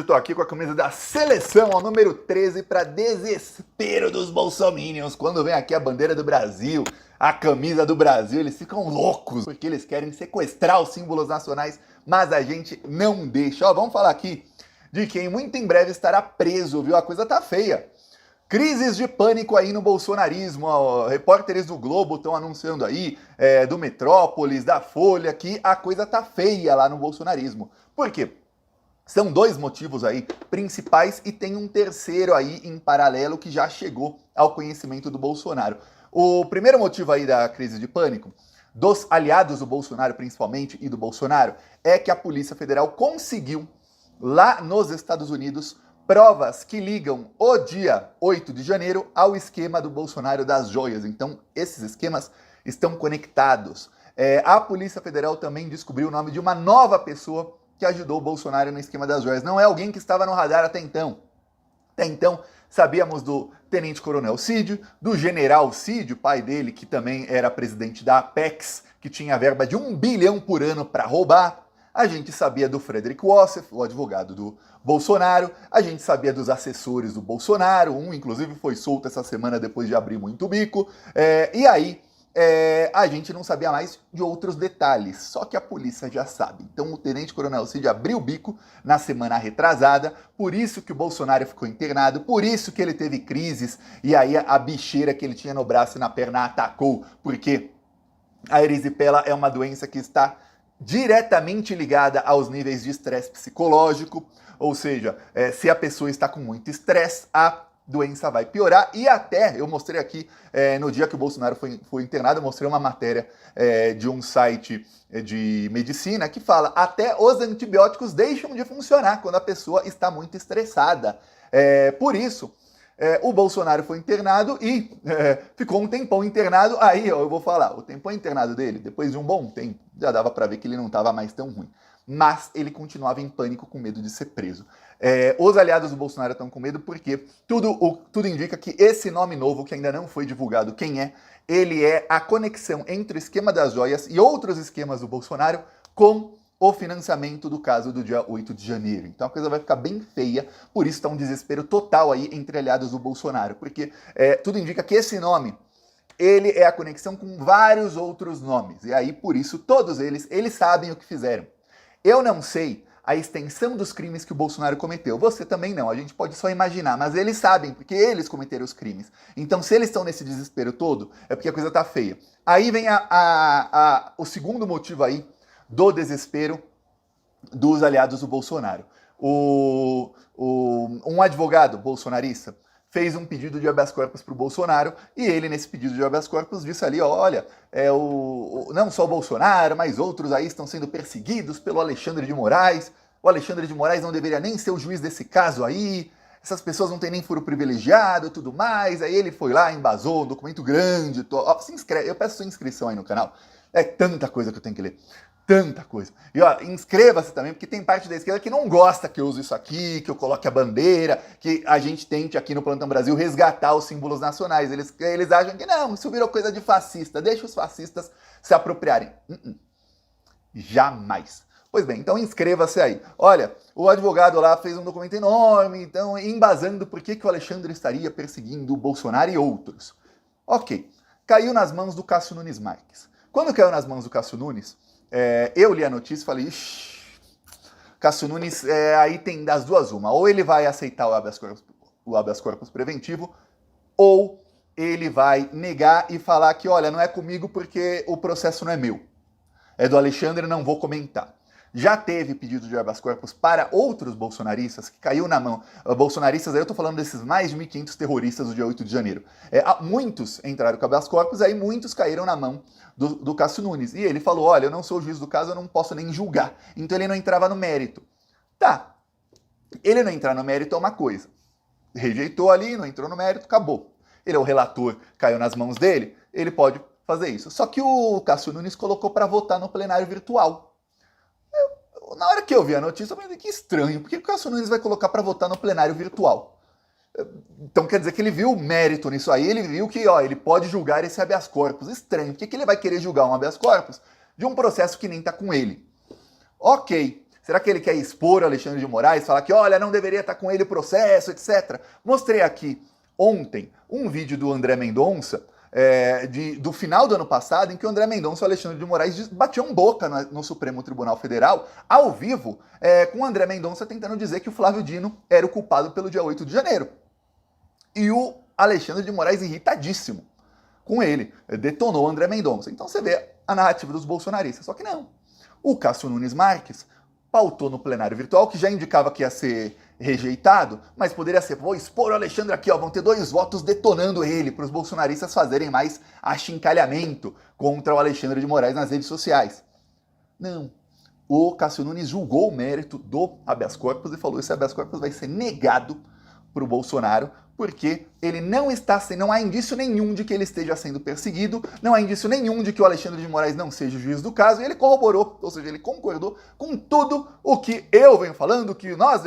Estou aqui com a camisa da seleção, ao número 13, para desespero dos bolsominions. Quando vem aqui a bandeira do Brasil, a camisa do Brasil, eles ficam loucos, porque eles querem sequestrar os símbolos nacionais, mas a gente não deixa. Ó, vamos falar aqui de quem muito em breve estará preso, viu? A coisa tá feia. Crises de pânico aí no bolsonarismo. Ó, repórteres do Globo estão anunciando aí, do Metrópolis, da Folha, que a coisa tá feia lá no bolsonarismo. Por quê? São dois motivos aí principais e tem um terceiro aí em paralelo que já chegou ao conhecimento do Bolsonaro. O primeiro motivo aí da crise de pânico, dos aliados do Bolsonaro principalmente e do Bolsonaro, é que a Polícia Federal conseguiu, lá nos Estados Unidos, provas que ligam o dia 8 de janeiro ao esquema do Bolsonaro das joias. Então, esses esquemas estão conectados. A Polícia Federal também descobriu o nome de uma nova pessoa que ajudou o Bolsonaro no esquema das joias. Não é alguém que estava no radar até então. Até então, sabíamos do Tenente Coronel Cid, do General Cid, o pai dele, que também era presidente da Apex, que tinha verba de 1 bilhão por ano para roubar. A gente sabia do Frederick Wassef, o advogado do Bolsonaro. A gente sabia dos assessores do Bolsonaro. Um, inclusive, foi solto essa semana depois de abrir muito bico. E aí, a gente não sabia mais de outros detalhes, só que a polícia já sabe. Então o Tenente Coronel Cid abriu o bico na semana retrasada, por isso que o Bolsonaro ficou internado, por isso que ele teve crises, e aí a bicheira que ele tinha no braço e na perna atacou, porque a erisipela é uma doença que está diretamente ligada aos níveis de estresse psicológico, ou seja, se a pessoa está com muito estresse, a doença vai piorar. E até, eu mostrei aqui, no dia que o Bolsonaro foi internado, eu mostrei uma matéria de um site de medicina que fala até os antibióticos deixam de funcionar quando a pessoa está muito estressada. Por isso, o Bolsonaro foi internado e ficou um tempão internado. Aí, ó, eu vou falar, o tempão internado dele, depois de um bom tempo, já dava para ver que ele não estava mais tão ruim. Mas ele continuava em pânico, com medo de ser preso. Os aliados do Bolsonaro estão com medo porque tudo indica que esse nome novo, que ainda não foi divulgado quem é, ele é a conexão entre o esquema das joias e outros esquemas do Bolsonaro com o financiamento do caso do dia 8 de janeiro. Então a coisa vai ficar bem feia, por isso está um desespero total aí entre aliados do Bolsonaro, porque tudo indica que esse nome, ele é a conexão com vários outros nomes, e aí por isso todos eles sabem o que fizeram. Eu não sei a extensão dos crimes que o Bolsonaro cometeu. Você também não, a gente pode só imaginar, mas eles sabem, porque eles cometeram os crimes. Então, se eles estão nesse desespero todo, é porque a coisa tá feia. Aí vem o segundo motivo aí do desespero dos aliados do Bolsonaro. Um advogado bolsonarista fez um pedido de habeas corpus para o Bolsonaro, e ele, nesse pedido de habeas corpus, disse ali, olha, não só o Bolsonaro, mas outros aí estão sendo perseguidos pelo Alexandre de Moraes. O Alexandre de Moraes não deveria nem ser o juiz desse caso aí, essas pessoas não têm nem furo privilegiado e tudo mais. Aí ele foi lá, embasou um documento grande, se inscreve, eu peço sua inscrição aí no canal, é tanta coisa que eu tenho que ler. Tanta coisa. E ó, inscreva-se também, porque tem parte da esquerda que não gosta que eu use isso aqui, que eu coloque a bandeira, que a gente tente aqui no Plantão Brasil resgatar os símbolos nacionais. Eles acham que não, isso virou coisa de fascista, deixa os fascistas se apropriarem. Jamais. Pois bem, então inscreva-se aí. Olha, o advogado lá fez um documento enorme, então embasando por que o Alexandre estaria perseguindo o Bolsonaro e outros. Ok, caiu nas mãos do Cássio Nunes Marques. Quando caiu nas mãos do Cássio Nunes, eu li a notícia e falei, ixi, Cássio Nunes, aí tem das duas uma, ou ele vai aceitar o habeas corpus preventivo, ou ele vai negar e falar que, olha, não é comigo porque o processo não é meu, é do Alexandre, não vou comentar. Já teve pedido de habeas corpus para outros bolsonaristas que caiu na mão. Bolsonaristas, aí eu tô falando desses mais de 1.500 terroristas do dia 8 de janeiro. Muitos entraram com habeas corpus, aí muitos caíram na mão do Cássio Nunes. E ele falou, olha, eu não sou o juiz do caso, eu não posso nem julgar. Então ele não entrava no mérito. Tá, ele não entrar no mérito é uma coisa. Rejeitou ali, não entrou no mérito, acabou. Ele é o relator, caiu nas mãos dele, ele pode fazer isso. Só que o Cássio Nunes colocou para votar no plenário virtual. Na hora que eu vi a notícia, eu falei, que estranho, por que o Cássio Nunes vai colocar para votar no plenário virtual? Então quer dizer que ele viu mérito nisso aí, ele viu que ele pode julgar esse habeas corpus. Estranho, por que ele vai querer julgar um habeas corpus de um processo que nem está com ele? Ok, Será que ele quer expor o Alexandre de Moraes, falar que, olha, não deveria estar com ele o processo, etc. Mostrei aqui ontem um vídeo do André Mendonça, do final do ano passado, em que o André Mendonça e o Alexandre de Moraes batiam boca no Supremo Tribunal Federal, ao vivo, com o André Mendonça tentando dizer que o Flávio Dino era o culpado pelo dia 8 de janeiro. E o Alexandre de Moraes irritadíssimo com ele, detonou o André Mendonça. Então você vê a narrativa dos bolsonaristas, só que não. O Cássio Nunes Marques pautou no plenário virtual, que já indicava que ia ser rejeitado, mas poderia ser, vou expor o Alexandre aqui, ó, vão ter 2 votos detonando ele, para os bolsonaristas fazerem mais achincalhamento contra o Alexandre de Moraes nas redes sociais. Não. O Cássio Nunes julgou o mérito do habeas corpus e falou que esse habeas corpus vai ser negado para o Bolsonaro, porque ele não há indício nenhum de que ele esteja sendo perseguido, não há indício nenhum de que o Alexandre de Moraes não seja o juiz do caso, e ele corroborou, ou seja, ele concordou com tudo o que eu venho falando, que nós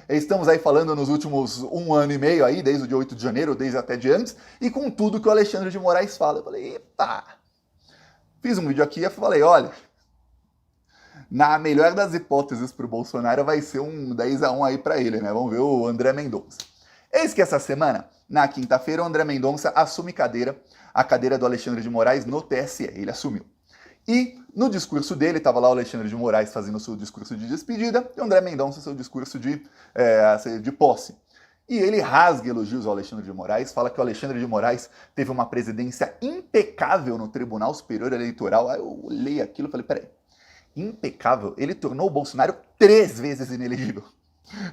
estamos aí falando nos últimos 1 ano e meio aí, desde o dia 8 de janeiro, desde até de antes, e com tudo que o Alexandre de Moraes fala. Eu falei, epa! Fiz um vídeo aqui e falei, olha, na melhor das hipóteses para o Bolsonaro vai ser um 10-1 aí para ele, né? Vamos ver o André Mendonça. Eis que essa semana, na quinta-feira, o André Mendonça assume a cadeira do Alexandre de Moraes no TSE. Ele assumiu. E no discurso dele, estava lá o Alexandre de Moraes fazendo o seu discurso de despedida e o André Mendonça seu discurso de posse. E ele rasga elogios ao Alexandre de Moraes, fala que o Alexandre de Moraes teve uma presidência impecável no Tribunal Superior Eleitoral. Aí eu olhei aquilo e falei, peraí, impecável? Ele tornou o Bolsonaro 3 vezes inelegível.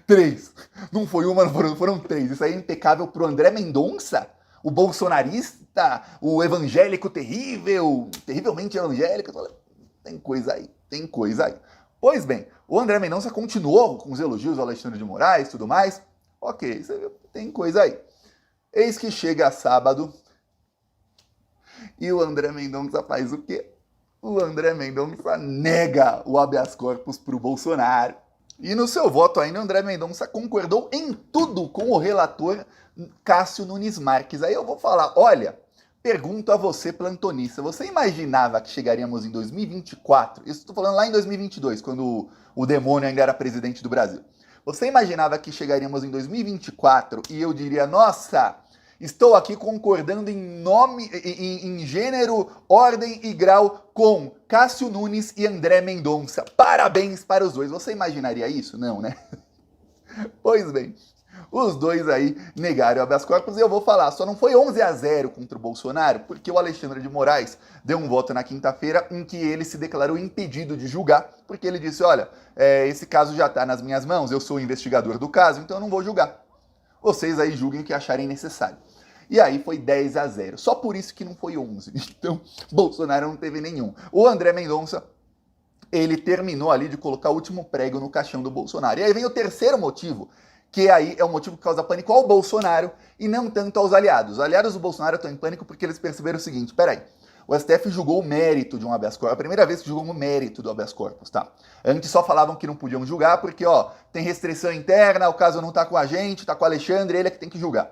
3. Não foi uma, foram 3. Isso aí é impecável pro André Mendonça? O bolsonarista, o evangélico terrível, terrivelmente evangélico. Tem coisa aí, tem coisa aí. Pois bem, o André Mendonça continuou com os elogios ao Alexandre de Moraes e tudo mais. Ok, você viu, tem coisa aí. Eis que chega sábado e o André Mendonça faz o quê? O André Mendonça nega o habeas corpus pro Bolsonaro. E no seu voto ainda, o André Mendonça concordou em tudo com o relator Cássio Nunes Marques. Aí eu vou falar, olha, pergunto a você, plantonista, você imaginava que chegaríamos em 2024, isso estou falando lá em 2022, quando o demônio ainda era presidente do Brasil, você imaginava que chegaríamos em 2024 e eu diria, nossa, estou aqui concordando em gênero, ordem e grau com Cássio Nunes e André Mendonça. Parabéns para os dois. Você imaginaria isso? Não, né? Pois bem, os dois aí negaram o habeas corpus e eu vou falar, só não foi 11-0 contra o Bolsonaro, porque o Alexandre de Moraes deu um voto na quinta-feira em que ele se declarou impedido de julgar, porque ele disse, olha, esse caso já está nas minhas mãos, eu sou o investigador do caso, então eu não vou julgar. Vocês aí julguem o que acharem necessário. E aí foi 10-0. Só por isso que não foi 11. Então, Bolsonaro não teve nenhum. O André Mendonça, ele terminou ali de colocar o último prego no caixão do Bolsonaro. E aí vem o terceiro motivo, que aí é o motivo que causa pânico ao Bolsonaro e não tanto aos aliados. Os aliados do Bolsonaro estão em pânico porque eles perceberam o seguinte, peraí, o STF julgou o mérito de um habeas corpus, é a primeira vez que julgou o mérito do habeas corpus, tá? Antes só falavam que não podiam julgar porque, ó, tem restrição interna, o caso não tá com a gente, tá com o Alexandre, ele é que tem que julgar.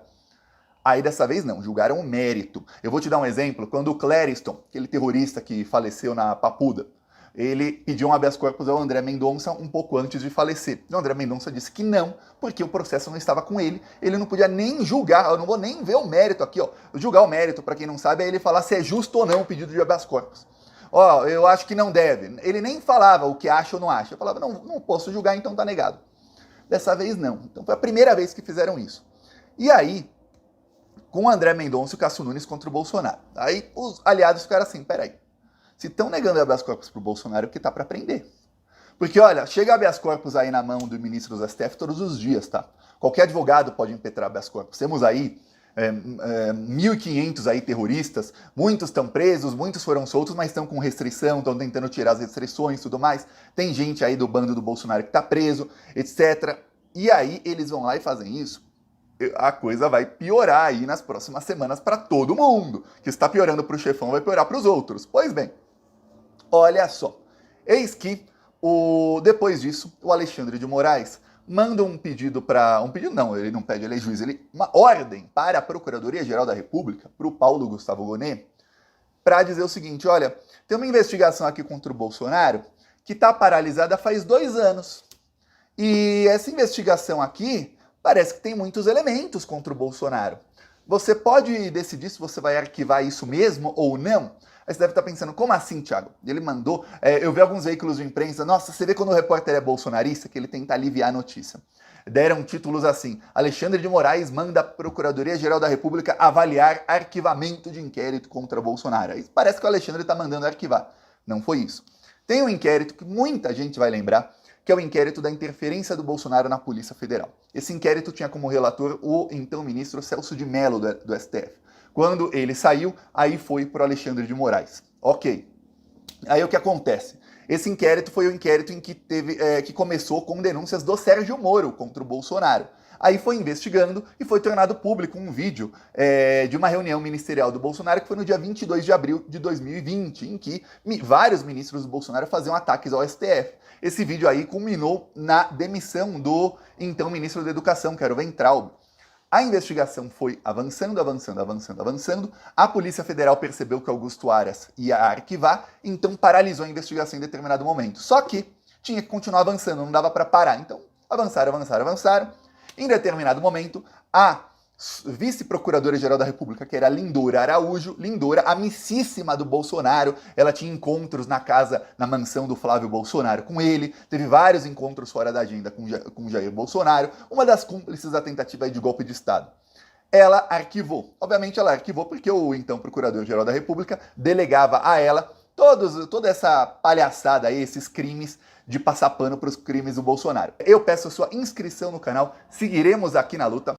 Aí dessa vez não, julgaram o mérito. Eu vou te dar um exemplo, quando o Clériston, aquele terrorista que faleceu na Papuda, ele pediu um habeas corpus ao André Mendonça um pouco antes de falecer. E o André Mendonça disse que não, porque o processo não estava com ele não podia nem julgar, eu não vou nem ver o mérito aqui, ó. Julgar o mérito, para quem não sabe, é ele falar se é justo ou não o pedido de habeas corpus. Ó, eu acho que não deve. Ele nem falava o que acha ou não acha. Eu falava, não posso julgar, então tá negado. Dessa vez não. Então foi a primeira vez que fizeram isso. E aí, com o André Mendonça e o Cássio Nunes contra o Bolsonaro. Aí os aliados ficaram assim, peraí, se estão negando habeas corpus pro Bolsonaro, o que tá para prender? Porque, olha, chega habeas corpus aí na mão do ministro do STF todos os dias, tá? Qualquer advogado pode impetrar habeas corpus. Temos aí 1.500 aí terroristas, muitos estão presos, muitos foram soltos, mas estão com restrição, estão tentando tirar as restrições e tudo mais. Tem gente aí do bando do Bolsonaro que tá preso, etc. E aí eles vão lá e fazem isso. A coisa vai piorar aí nas próximas semanas para todo mundo. Que está piorando para o chefão, vai piorar para os outros. Pois bem, olha só. Eis que, depois disso, o Alexandre de Moraes manda um pedido para... Um pedido não, ele não pede, ele é juiz. Uma ordem para a Procuradoria-Geral da República, para o Paulo Gustavo Gonet, para dizer o seguinte, olha, tem uma investigação aqui contra o Bolsonaro que está paralisada faz 2 anos. E essa investigação aqui parece que tem muitos elementos contra o Bolsonaro. Você pode decidir se você vai arquivar isso mesmo ou não. Aí você deve estar pensando, como assim, Thiago? Ele mandou... eu vi alguns veículos de imprensa, nossa, você vê quando o repórter é bolsonarista que ele tenta aliviar a notícia. Deram títulos assim, Alexandre de Moraes manda a Procuradoria-Geral da República avaliar arquivamento de inquérito contra Bolsonaro. Aí parece que o Alexandre está mandando arquivar. Não foi isso. Tem um inquérito que muita gente vai lembrar, que é o inquérito da interferência do Bolsonaro na Polícia Federal. Esse inquérito tinha como relator o então ministro Celso de Mello do STF. Quando ele saiu, aí foi para o Alexandre de Moraes. Ok. Aí o que acontece? Esse inquérito foi o inquérito em que que começou com denúncias do Sérgio Moro contra o Bolsonaro. Aí foi investigando e foi tornado público um vídeo de uma reunião ministerial do Bolsonaro que foi no dia 22 de abril de 2020, em que vários ministros do Bolsonaro faziam ataques ao STF. Esse vídeo aí culminou na demissão do então ministro da Educação, que era o Weintraub. A investigação foi avançando. A Polícia Federal percebeu que Augusto Aras ia arquivar, então paralisou a investigação em determinado momento. Só que tinha que continuar avançando, não dava para parar. Então avançaram. Em determinado momento, a vice-procuradora-geral da República, que era Lindora Araújo, Lindora, amicíssima do Bolsonaro, ela tinha encontros na mansão do Flávio Bolsonaro com ele, teve vários encontros fora da agenda com Jair Bolsonaro, uma das cúmplices da tentativa de golpe de Estado. Ela arquivou. Obviamente ela arquivou porque o então Procurador-Geral da República delegava a ela toda essa palhaçada aí, esses crimes de passar pano para os crimes do Bolsonaro. Eu peço a sua inscrição no canal, seguiremos aqui na luta.